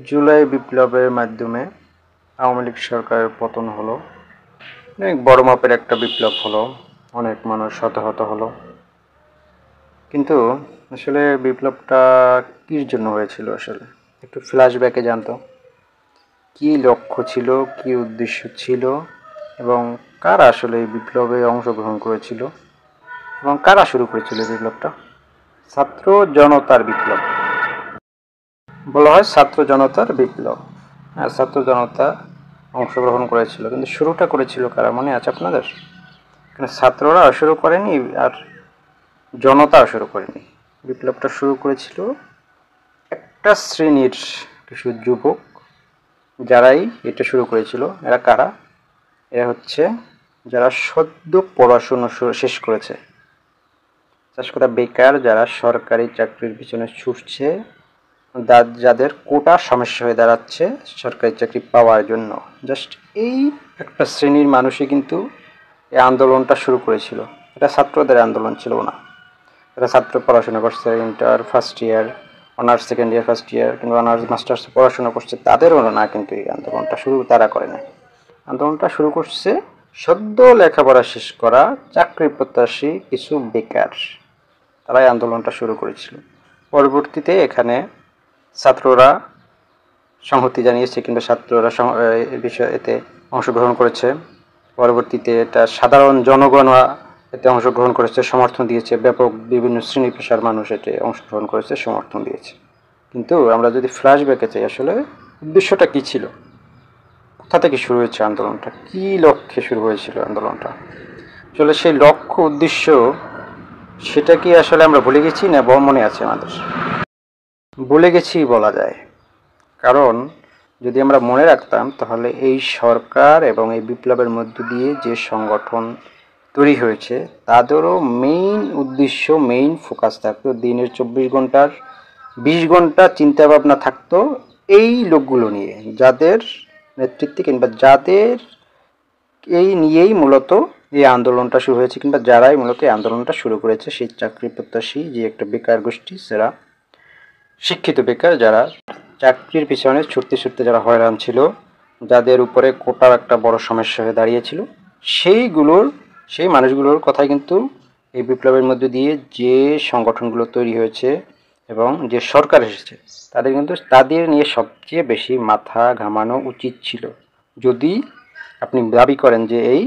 জুলাই বিপ্লবের মাধ্যমে আওয়ামী লীগ সরকারের পতন হলো। অনেক বড় মাপের একটা বিপ্লব হলো, অনেক মানুষ হতাহত হলো। কিন্তু আসলে বিপ্লবটা কির জন্য হয়েছিল? আসলে একটু ফ্ল্যাশব্যাকে জানতো কি লক্ষ্য ছিল, কি উদ্দেশ্য ছিল, এবং কারা আসলে এই বিপ্লবে অংশগ্রহণ করেছিল এবং কারা শুরু করেছিল এই বিপ্লবটা? ছাত্র জনতার বিপ্লব বলা হয়, ছাত্র জনতার বিপ্লব। হ্যাঁ, ছাত্র জনতা অংশগ্রহণ করেছিল, কিন্তু শুরুটা করেছিল কারা মনে আছে আপনাদের? ছাত্ররা শুরু করেনি আর জনতা শুরু করেনি। বিপ্লবটা শুরু করেছিল একটা শ্রেণীর কিছু যুবক, যারাই এটা শুরু করেছিল। এরা কারা? এরা হচ্ছে যারা সদ্য পড়াশুনো শেষ করেছে, বিশেষ করে বেকার, যারা সরকারি চাকরির পিছনে ছুটছে, যাদের কোটা সমস্যা হয়ে দাঁড়াচ্ছে সরকারি চাকরি পাওয়ার জন্য। জাস্ট এই একটা শ্রেণীর মানুষই কিন্তু এই আন্দোলনটা শুরু করেছিল। এটা ছাত্রদের আন্দোলন ছিল না। এরা ছাত্র পড়াশোনা করছে, inter first year, honours second year, first year কিংবা অনার্স মাস্টার্স পড়াশোনা করছে, তাদেরও না। কিন্তু এই আন্দোলনটা শুরু তারা করে না। আন্দোলনটা শুরু করছে সদ্য লেখাপড়া শেষ করা চাকরি প্রত্যাশী কিছু বেকার, তারাই আন্দোলনটা শুরু করেছিল। পরবর্তীতে এখানে ছাত্ররা সংহতি জানিয়েছে কিংবা ছাত্ররা এতে অংশগ্রহণ করেছে। পরবর্তীতে এটা সাধারণ জনগণ এতে অংশগ্রহণ করেছে, সমর্থন দিয়েছে। ব্যাপক বিভিন্ন শ্রেণী পেশার মানুষ এতে অংশগ্রহণ করেছে, সমর্থন দিয়েছে। কিন্তু আমরা যদি ফ্ল্যাশব্যাকে চাই, আসলে উদ্দেশ্যটা কী ছিল? কোথা থেকে শুরু হয়েছে আন্দোলনটা? কী লক্ষ্যে শুরু হয়েছিল আন্দোলনটা? আসলে সেই লক্ষ্য উদ্দেশ্য সেটা কি আসলে আমরা ভুলে গেছি না মনে আছে আমাদের? ভুলে গেছি বলা যায়। কারণ যদি আমরা মনে রাখতাম, তাহলে এই সরকার এবং এই বিপ্লবের মধ্য দিয়ে যে সংগঠন তৈরি হয়েছে তাদেরও মেইন উদ্দেশ্য, মেইন ফোকাস থাকতো, দিনের 24 ঘন্টার 20 ঘন্টা চিন্তাভাবনা থাকতো এই লোকগুলো নিয়ে, যাদের নেতৃত্বে কিংবা যাদের এই নিয়েই মূলত এই আন্দোলনটা শুরু হয়েছে, কিংবা যারাই মূলত এই আন্দোলনটা শুরু করেছে। সেই চাকরি প্রত্যাশী যে একটা বেকার গোষ্ঠী, যারা শিক্ষিত বেকার, যারা চাকরির পিছনে ছুটতে ছুটতে যারা হয়রান ছিল, যাদের উপরে কোটার একটা বড় সমস্যা হয়ে দাঁড়িয়েছিল, সেই মানুষগুলোর কথাই কিন্তু এই বিপ্লবের মধ্যে দিয়ে যে সংগঠনগুলো তৈরি হয়েছে এবং যে সরকার এসেছে, তাদের নিয়ে সবচেয়ে বেশি মাথা ঘামানো উচিত ছিল, যদি আপনি দাবি করেন যে এই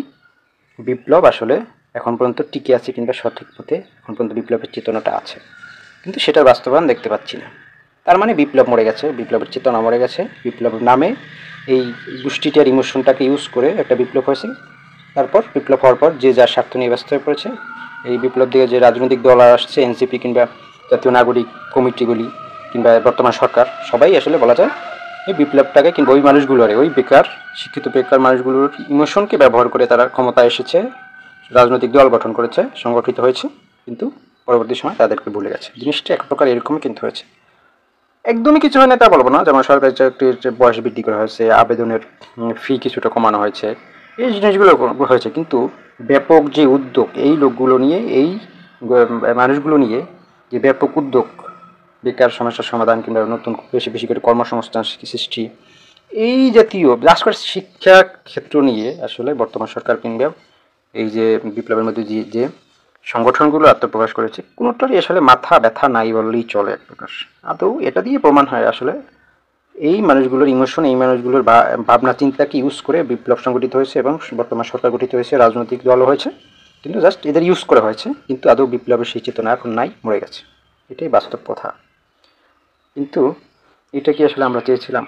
বিপ্লব আসলে এখন পর্যন্ত টিকে আছে কিংবা সঠিক পথে এখন পর্যন্ত বিপ্লবের চেতনাটা আছে। কিন্তু সেটার বাস্তবায়ন দেখতে পাচ্ছি না। তার মানে বিপ্লব মরে গেছে, বিপ্লবের চেতনা মরে গেছে। বিপ্লবের নামে এই গোষ্ঠীটার ইমোশনটাকে ইউজ করে একটা বিপ্লব হয়েছে। তারপর বিপ্লব হওয়ার পর যে যার স্বার্থ নিয়ে ব্যস্ত হয়ে পড়েছে। এই বিপ্লব দিয়ে যে রাজনৈতিক দল আসছে, এনসিপি কিংবা জাতীয় নাগরিক কমিটিগুলি কিংবা বর্তমান সরকার, সবাই আসলে বলা যায় এই বিপ্লবটাকে কিংবা ওই মানুষগুলোর, ওই বেকার শিক্ষিত বেকার মানুষগুলোর ইমোশনকে ব্যবহার করে তারা ক্ষমতায় এসেছে, রাজনৈতিক দল গঠন করেছে, সংগঠিত হয়েছে, কিন্তু পরবর্তী সময় তাদেরকে ভুলে গেছে। জিনিসটা এক প্রকার এরকমই কিন্তু হয়েছে। একদমই কিছু হয় না তা বলবো না, যেমন সরকারি চাকরির বয়স বৃদ্ধি করা হয়েছে, আবেদনের ফি কিছুটা কমানো হয়েছে, এই জিনিসগুলো হয়েছে। কিন্তু ব্যাপক যে উদ্যোগ এই লোকগুলো নিয়ে, এই মানুষগুলো নিয়ে যে ব্যাপক উদ্যোগ, বেকার সমস্যার সমাধান কিংবা নতুন বেশি বেশি করে কর্মসংস্থান সৃষ্টি, এই জাতীয় বিশেষ করে শিক্ষা ক্ষেত্র নিয়ে আসলে বর্তমান সরকার কিংবা এই যে বিপ্লবের মধ্যে যে সংগঠনগুলো আত্মপ্রকাশ করেছে, কোনোটারই আসলে মাথা ব্যথা নাই বললেই চলে এক প্রকার। আদৌ এটা দিয়ে প্রমাণ হয় আসলে এই মানুষগুলোর ইমোশন, এই মানুষগুলোর ভাবনা চিন্তাকে ইউজ করে বিপ্লব সংগঠিত হয়েছে এবং বর্তমান সরকার গঠিত হয়েছে, রাজনৈতিক দলও হয়েছে, কিন্তু জাস্ট এদের ইউজ করা হয়েছে। কিন্তু আদৌ বিপ্লবের সেই চেতনা এখন নাই, মরে গেছে। এটাই বাস্তব কথা। কিন্তু এটা কি আসলে আমরা চেয়েছিলাম?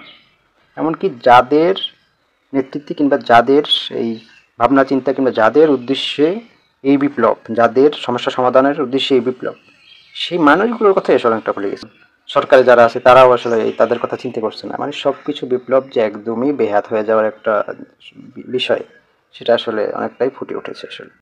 এমনকি যাদের নেতৃত্বে কিংবা যাদের এই ভাবনা চিন্তা কিংবা যাদের উদ্দেশ্যে এই বিপ্লব, যাদের সমস্যা সমাধানের উদ্দেশ্যে এই বিপ্লব, সেই মানুষগুলোর কথা আসলে অনেকটা ভুলে গেছে। সরকারে যারা আছে তারাও আসলে তাদের কথা চিন্তা করছে না। মানে সব কিছু বিপ্লব যে একদমই বেহাত হয়ে যাওয়ার একটা বিষয়, সেটা আসলে অনেকটাই ফুটে উঠেছে আসলে।